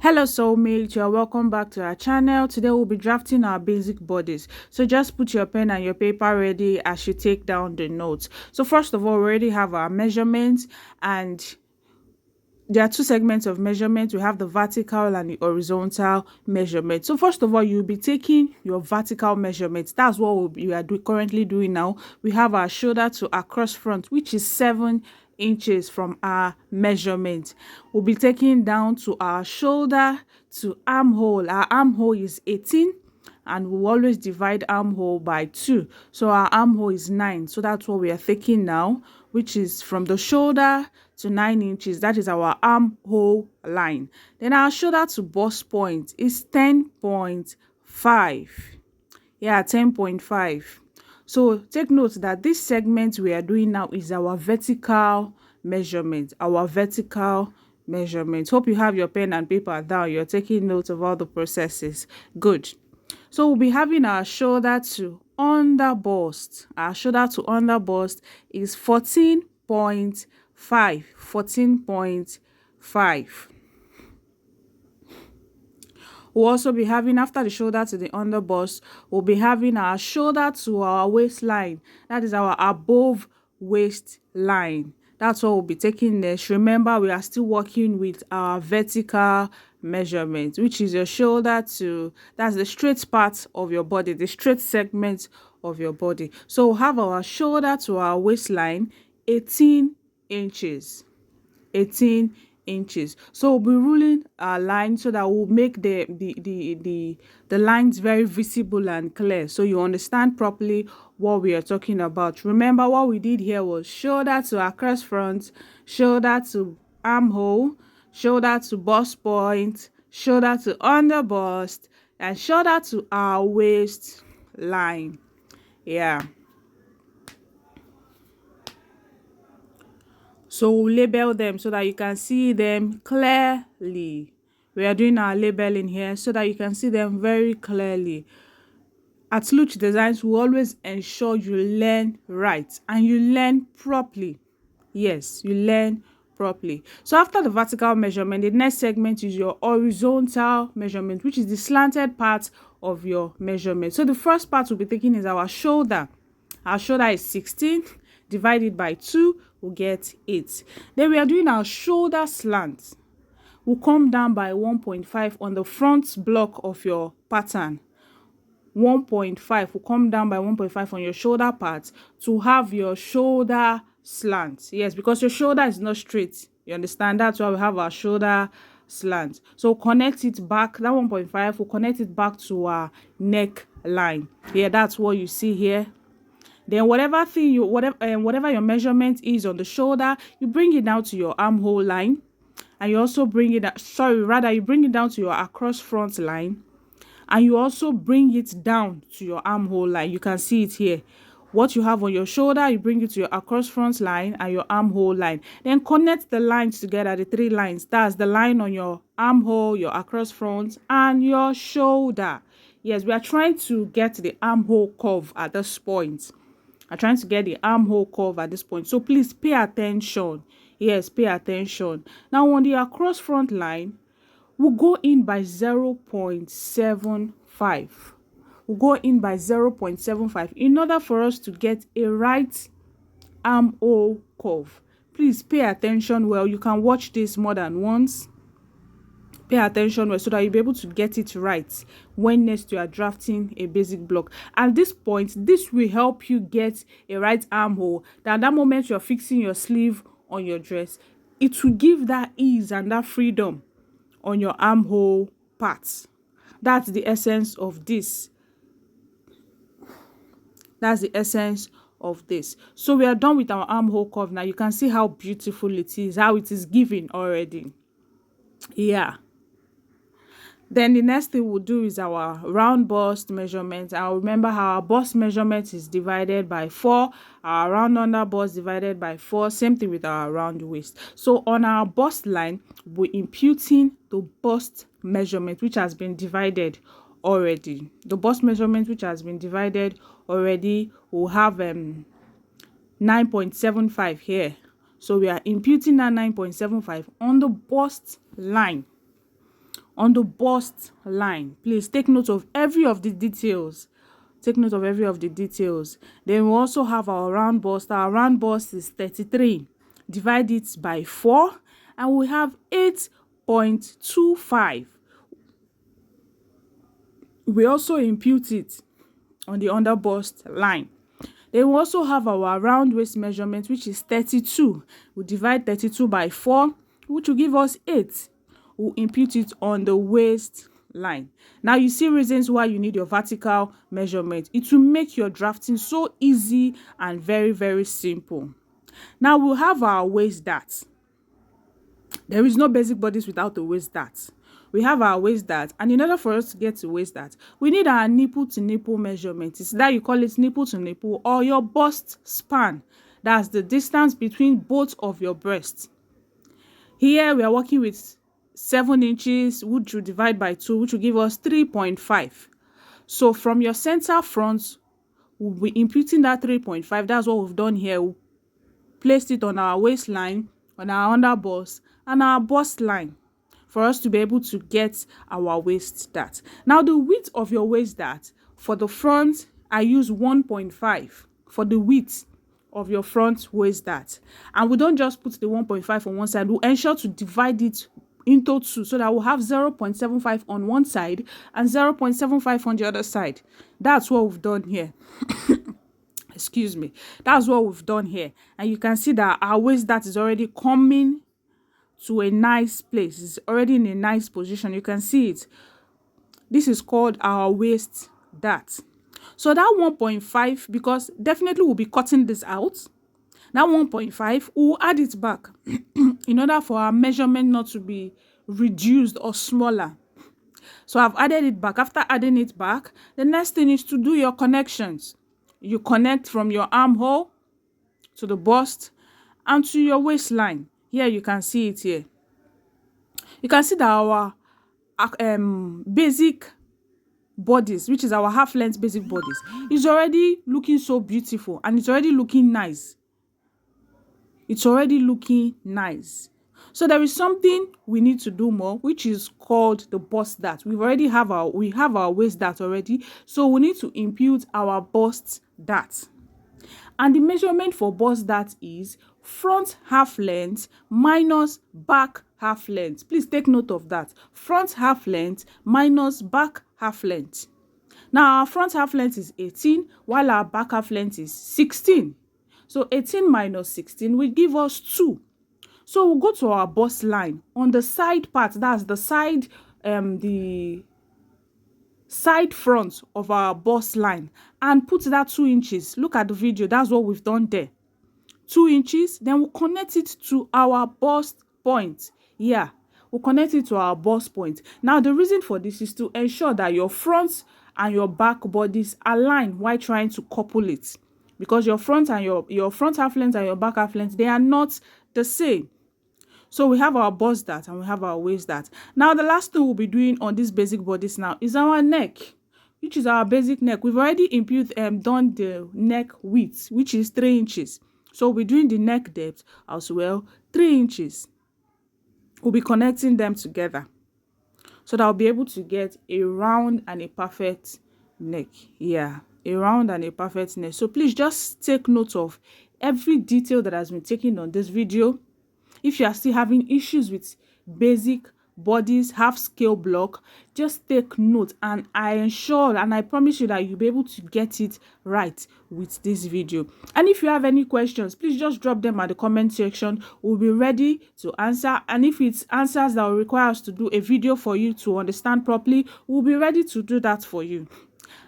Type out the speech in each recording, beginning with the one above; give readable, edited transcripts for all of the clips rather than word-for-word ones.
Hello soulmate, you're welcome back to our channel. Today we'll be drafting our basic bodies. So just put your pen and your paper ready as you take down the notes. So first of all, we already have our measurements, and there are two segments of measurement. We have the vertical and the horizontal measurement. So first of all, you'll be taking your vertical measurements. That's what we are currently doing now. We have our shoulder to across front, which is 7 inches from our measurement. We'll be taking down to our shoulder to armhole. Our armhole is 18, and we'll always divide armhole by 2. So our armhole is 9. So that's what we are taking now, which is from the shoulder to 9 inches. That is our armhole line. Then our shoulder to bust point is 10.5. Yeah, 10.5. So take note that this segment we are doing now is our vertical measurement. Hope you have your pen and paper down. You're taking note of all the processes. Good. So we'll be having our shoulder to under bust. Our shoulder to under bust is 14.5. 14.5. We'll also be having, after the shoulder to the under bust, we'll be having our shoulder to our waistline. That is our above waistline. That's what we'll be taking next. Remember, we are still working with our vertical measurement, which is your shoulder to, that's the straight part of your body, the straight segment of your body. So we'll have our shoulder to our waistline, 18 inches. 18 inches. So we'll be ruling our line so that we'll make the lines very visible and clear, so you understand properly what we are talking about. Remember, what we did here was shoulder to across front, shoulder to armhole, shoulder to bust point, shoulder to under bust, and shoulder to our waist line. Yeah. So we'll label them so that you can see them clearly. We are doing our labeling here so that you can see them very clearly. At Luch Designs, we always ensure you learn right and you learn properly. Yes, you learn properly. So after the vertical measurement, the next segment is your horizontal measurement, which is the slanted part of your measurement. So the first part we'll be taking is our shoulder. Our shoulder is 16. Divided by 2, we'll get 8. Then we are doing our shoulder slant. We'll come down by 1.5 on the front block of your pattern. 1.5 will come down by 1.5 on your shoulder part to have your shoulder slant. Yes, because your shoulder is not straight. You understand? That's why we have our shoulder slant. So connect it back. That 1.5 will connect it back to our neck line. Yeah, that's what you see here. Then whatever your measurement is on the shoulder, you bring it down to your armhole line, and you also bring it you bring it down to your across front line, and you also bring it down to your armhole line. You can see it here. What you have on your shoulder, you bring it to your across front line and your armhole line. Then connect the lines together, the 3 lines. That's the line on your armhole, your across front, and your shoulder. Yes, we are trying to get the armhole curve at this point. I'm trying to get the armhole curve at this point. So please pay attention. Yes, pay attention. Now on the across front line, we'll go in by 0.75. We'll go in by 0.75 in order for us to get a right armhole curve. Please pay attention well. You can watch this more than once. Pay attention well so that you'll be able to get it right when next you are drafting a basic block. At this point, this will help you get a right armhole. That moment you're fixing your sleeve on your dress, it will give that ease and that freedom on your armhole parts. That's the essence of this. That's the essence of this. So we are done with our armhole curve. Now you can see how beautiful it is, how it is giving already. Yeah. Then the next thing we'll do is our round bust measurement. And remember how our bust measurement is divided by 4. Our round under bust divided by 4. Same thing with our round waist. So on our bust line, we're imputing the bust measurement, which has been divided already. The bust measurement, which has been divided already, will have 9.75 here. So we are imputing that 9.75 on the bust line. on the bust line. Please take note of every of the details. Take note of every of the details. Then we also have our round bust. Our round bust is 33. Divide it by 4 and we have 8.25. We also impute it on the under bust line. Then we also have our round waist measurement, which is 32. We divide 32 by 4, which will give us 8. We'll impute it on the waist line. Now you see reasons why you need your vertical measurement. It will make your drafting so easy and very, very simple. Now we'll have our waist dart. There is no basic bodice without the waist dart. We have our waist dart, and in order for us to get to waist dart, we need our nipple to nipple measurement. It's that you call it nipple to nipple or your bust span. That's the distance between both of your breasts. Here we are working with 7 inches, which will divide by 2, which will give us 3.5. So from your center front, we'll be imputing that 3.5. That's what we've done here. We'll place it on our waistline, on our under bust, and our bust line, for us to be able to get our waist dart. Now the width of your waist dart, for the front, I use 1.5 for the width of your front waist dart. And we don't just put the 1.5 on one side, we'll ensure to divide it into 2 so that we'll have 0.75 on one side and 0.75 on the other side. That's what we've done here. Excuse me. That's what we've done here. And you can see that our waist dart is already coming to a nice place. It's already in a nice position. You can see it. This is called our waist dart. So that 1.5, because definitely we'll be cutting this out. That 1.5, we'll add it back in order for our measurement not to be reduced or smaller. So I've added it back. After adding it back, the next thing is to do your connections. You connect from your armhole to the bust and to your waistline. Here you can see it here. You can see that our basic bodice, which is our half length basic bodice, is already looking so beautiful and it's already looking nice. It's already looking nice. So there is something we need to do more, which is called the bust dart. We have our waist dart already, so we need to impute our bust dart. And the measurement for bust dart is front half length minus back half length. Please take note of that. Front half length minus back half length. Now our front half length is 18, while our back half length is 16. So 18 minus 16 will give us 2. So we'll go to our bust line. On the side part, that's the side front of our bust line, and put that 2 inches. Look at the video. That's what we've done there. 2 inches. Then we'll connect it to our bust point. Yeah, we'll connect it to our bust point. Now the reason for this is to ensure that your front and your back bodies align while trying to couple it, because your front and your front half length and your back half length, they are not the same. So we have our bust dart and we have our waist dart. Now the last thing we'll be doing on this basic bodice now is our neck, which is our basic neck. We've already done the neck width, which is 3 inches. So we're doing the neck depth as well, 3 inches. We'll be connecting them together so that I'll be able to get a round and a perfect neck. Yeah, a round and a perfect neck. So please just take note of every detail that has been taken on this video. If you are still having issues with basic bodice half scale block, just take note, and I ensure and I promise you that you'll be able to get it right with this video. And if you have any questions, please just drop them at the comment section. We'll be ready to answer, and if it's answers that will require us to do a video for you to understand properly, we'll be ready to do that for you.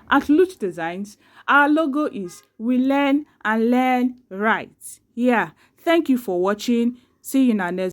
At Luch Designs, our logo is we learn and learn right. Yeah, thank you for watching. See you in our next